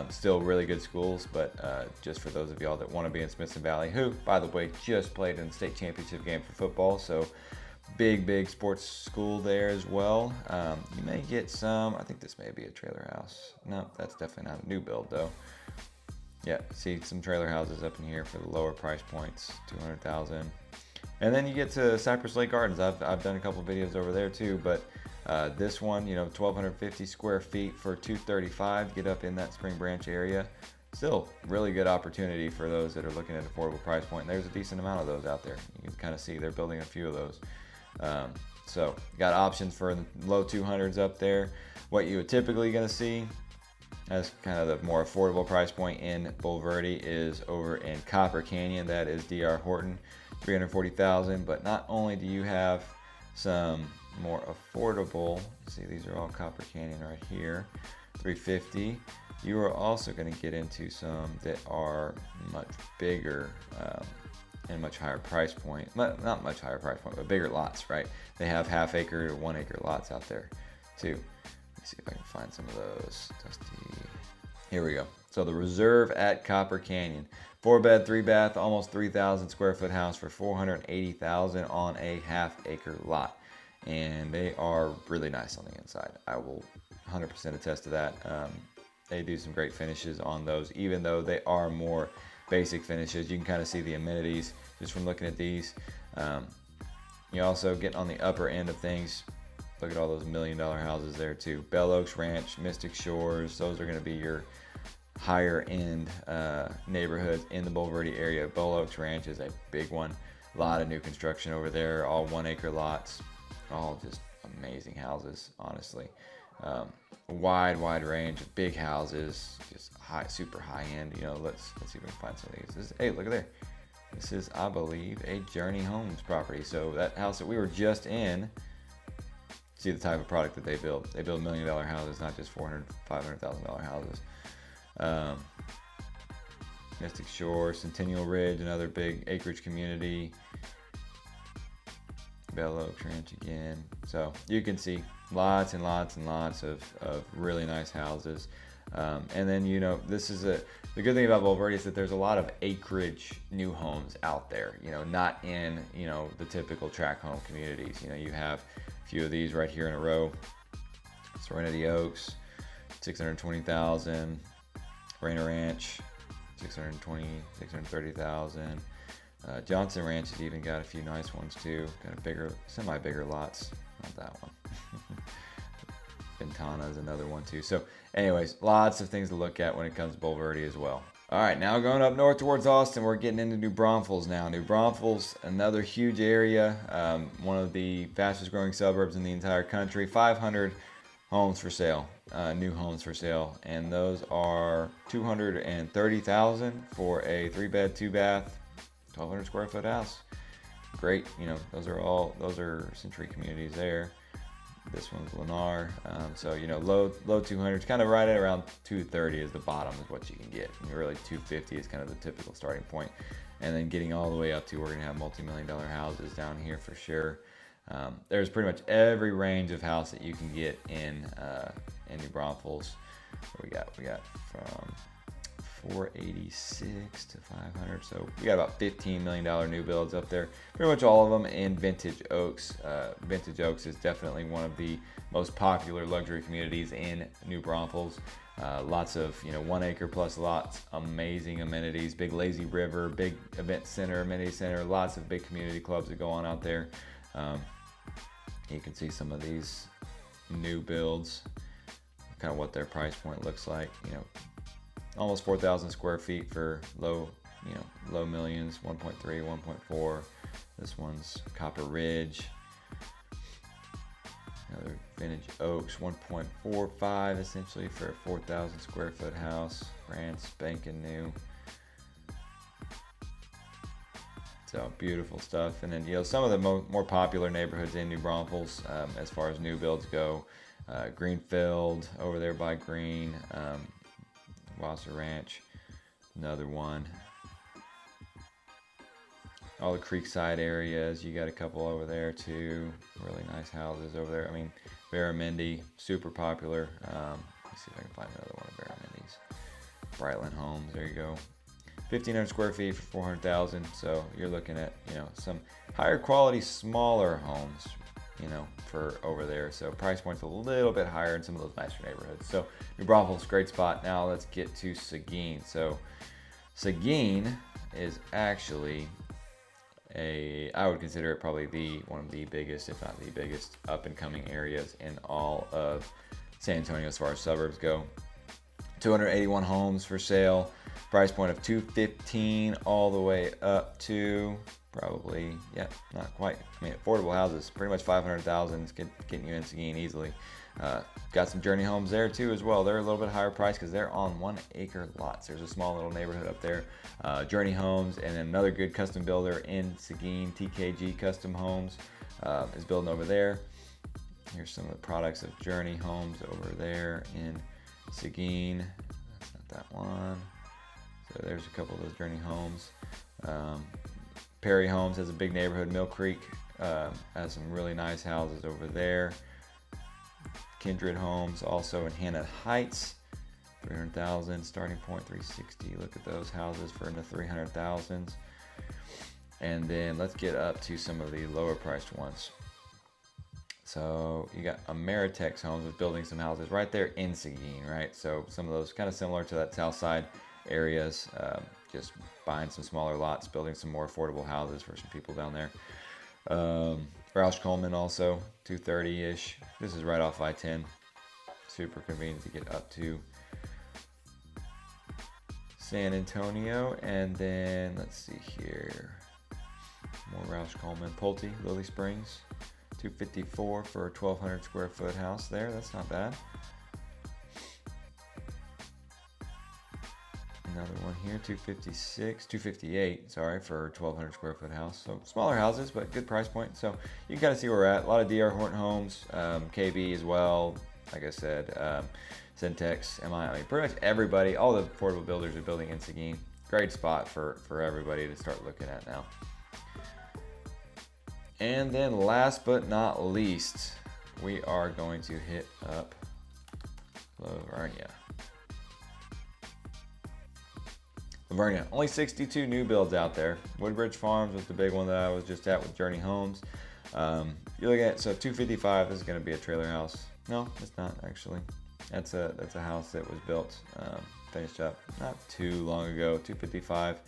Still really good schools, but just for those of y'all that want to be in Smithson Valley, who, by the way, just played in the state championship game for football, so big sports school there as well. You may get some, I think this may be a trailer house. No, that's definitely not a new build though. Yeah, see some trailer houses up in here for the lower price points, 200,000. And then you get to Cypress Lake Gardens. I've done a couple videos over there too, but this one, you know, 1,250 square feet for 235. Get up in that Spring Branch area. Still really good opportunity for those that are looking at affordable price point. And there's a decent amount of those out there. You can kind of see they're building a few of those. So got options for the low 200s up there. What you would typically gonna see as kind of the more affordable price point in Bulverde is over in Copper Canyon. That is DR Horton, 340,000. But not only do you have some more affordable, see these are all Copper Canyon right here, 350. You are also going to get into some that are much bigger and much higher price point. Not much higher price point, but bigger lots, right? They have half-acre to 1 acre lots out there too. Let me see if I can find some of those. Here we go. So the Reserve at Copper Canyon, 4-bed, 3-bath, almost 3,000 square foot house for 480,000 on a half-acre lot, and they are really nice on the inside. I will 100% attest to that. They do some great finishes on those, even though they are more basic finishes. You can kind of see the amenities just from looking at these. You also get on the upper end of things. Look at all those $1 million houses there too. Bell Oaks Ranch, Mystic Shores, those are going to be your higher end neighborhoods in the Bulverde area. Bull Oaks Ranch is a big one. A lot of new construction over there, all 1 acre lots, all just amazing houses, honestly. Wide range of big houses, just high, super high end. You know, let's see if we can find some of these. Hey, look at there. This is, I believe, a Journey Homes property. So that house that we were just in, see the type of product that they build. They build $1 million houses, not just $400,000, $500,000 houses. Mystic Shore, Centennial Ridge, another big acreage community. Bell Oaks Ranch again. So you can see lots and lots and lots of really nice houses. And then, you know, the good thing about Bulverde is that there's a lot of acreage new homes out there, you know, not in, you know, the typical tract home communities. You know, you have a few of these right here in a row. Serenity Oaks, 620,000. Rainer Ranch, 630,000. Johnson Ranch has even got a few nice ones too. Kind of bigger, semi-bigger lots. Not that one. Ventana is another one too. So anyways, lots of things to look at when it comes to Bulverde as well. All right, now going up north towards Austin, we're getting into New Braunfels now. New Braunfels, another huge area, one of the fastest growing suburbs in the entire country. 500 homes for sale, new homes for sale, and those are $230,000 for a 3-bed, 2-bath, 1,200 square foot house. Great, you know, those are Century communities there. This one's Lennar. So, you know, low 200s, kind of right at around 230 is the bottom is what you can get. And really 250 is kind of the typical starting point. And then getting all the way up to, we're gonna have multi-million-dollar houses down here for sure. There's pretty much every range of house that you can get in New Braunfels. What we got from 486 to 500. So we got about $15 million new builds up there. Pretty much all of them in Vintage Oaks. Vintage Oaks is definitely one of the most popular luxury communities in New Braunfels. Lots of, you know, 1 acre plus lots, amazing amenities, big lazy river, big event center, amenity center, lots of big community clubs that go on out there. You can see some of these new builds, kind of what their price point looks like. You know, almost 4,000 square feet for low millions, 1.3, 1.4. This one's Copper Ridge. Another Vintage Oaks, 1.45 essentially for a 4,000 square foot house, brand spanking new. So beautiful stuff. And then, you know, some of the more popular neighborhoods in New Braunfels as far as new builds go, Greenfield over there by Green, Wasser Ranch, another one. All the Creekside areas, you got a couple over there too. Really nice houses over there. I mean, Barramendi, super popular. Let's see if I can find another one of Barramendi's. Brightland Homes, there you go. 1,500 square feet for 400,000. So you're looking at, you know, some higher quality, smaller homes, you know, for over there. So price point's a little bit higher in some of those nicer neighborhoods. So New Braunfels, great spot. Now let's get to Seguin. So Seguin is actually I would consider it probably one of the biggest, if not the biggest, up and coming areas in all of San Antonio as far as suburbs go. 281 homes for sale. Price point of $215 all the way up to probably, yeah, not quite. I mean, affordable houses, pretty much $500,000 is getting you in Seguin easily. Got some Journey Homes there too as well. They're a little bit higher price because they're on 1 acre lots. There's a small little neighborhood up there. Journey Homes, and then another good custom builder in Seguin, TKG Custom Homes, is building over there. Here's some of the products of Journey Homes over there in Seguin. That's not that one. So there's a couple of those Journey Homes. Perry Homes has a big neighborhood. Mill Creek has some really nice houses over there. Kindred Homes also in Hannah Heights, 300,000 starting point, 360. Look at those houses for in the 300,000s. And then let's get up to some of the lower priced ones. So you got Ameritex Homes is building some houses right there in Seguin, right? So some of those kind of similar to that south side areas, just buying some smaller lots, building some more affordable houses for some people down there. Roush Coleman also, 230-ish. This is right off I-10. Super convenient to get up to. San Antonio, and then let's see here, more Roush Coleman, Pulte, Lily Springs, 254 for a 1,200 square foot house there. That's not bad. Another one here, 258, sorry, for a 1,200 square foot house. So smaller houses, but good price point. So you can kind of see where we're at. A lot of DR Horton Homes, KB as well. Like I said, Syntex, MI, I mean, pretty much everybody, all the affordable builders are building in Seguin. Great spot for everybody to start looking at now. And then last but not least, we are going to hit up Lavernia. Lavernia, only 62 new builds out there. Woodbridge Farms was the big one that I was just at with Journey Homes. You're looking at, so 255, this is gonna be a trailer house. No, it's not actually. That's a house that was built, finished up not too long ago, 255.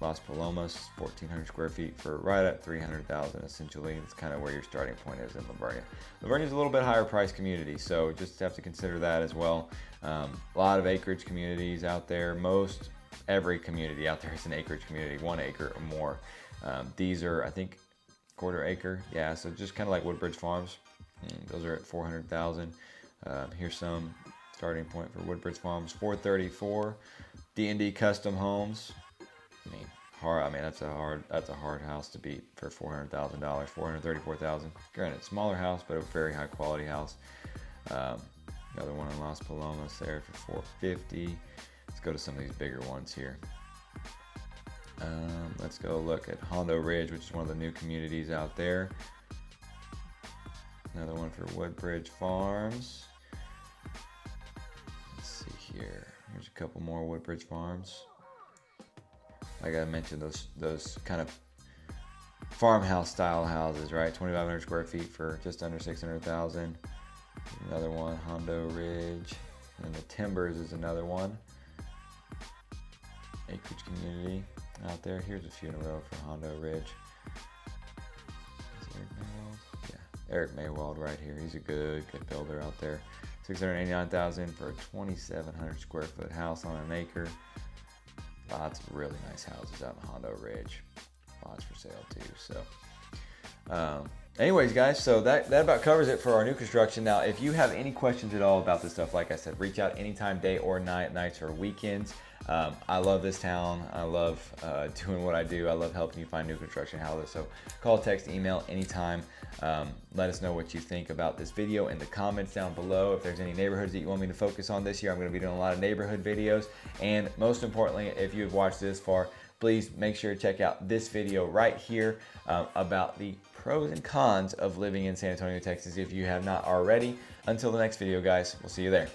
Las Palomas, 1,400 square feet for right at 300,000 essentially. That's kind of where your starting point is in Lavernia. Lavernia is a little bit higher price community, so just have to consider that as well. A lot of acreage communities out there. Every community out there is an acreage community, 1 acre or more. These are, I think, quarter acre. Yeah, so just kind of like Woodbridge Farms. Those are at 400,000. Here's some starting point for Woodbridge Farms, 434. D&D Custom Homes. I mean, that's a hard house to beat for $400,000, 434,000. Granted, smaller house, but a very high quality house. Another one in Las Palomas there for 450. Let's go to some of these bigger ones here. Let's go look at Hondo Ridge, which is one of the new communities out there. Another one for Woodbridge Farms. Let's see here. Here's a couple more Woodbridge Farms. Like I mentioned, those kind of farmhouse style houses, right? 2,500 square feet for just under 600,000. Another one, Hondo Ridge, and the Timbers is another one. Acreage community out there. Here's a few in a row for Hondo Ridge. Is Eric Maywald? Yeah, Eric Maywald right here. He's a good builder out there. 689,000 for a 2,700 square foot house on an acre. Lots of really nice houses out in Hondo Ridge. Lots for sale too. So, anyways, guys, so that about covers it for our new construction. Now, if you have any questions at all about this stuff, like I said, reach out anytime, day or night, nights or weekends. I love this town. I love doing what I do. I love helping you find new construction houses. So call, text, email anytime. Let us know what you think about this video in the comments down below. If there's any neighborhoods that you want me to focus on this year, I'm going to be doing a lot of neighborhood videos. And most importantly, if you've watched this far, please make sure to check out this video right here about the pros and cons of living in San Antonio, Texas if you have not already. Until the next video, guys, we'll see you there.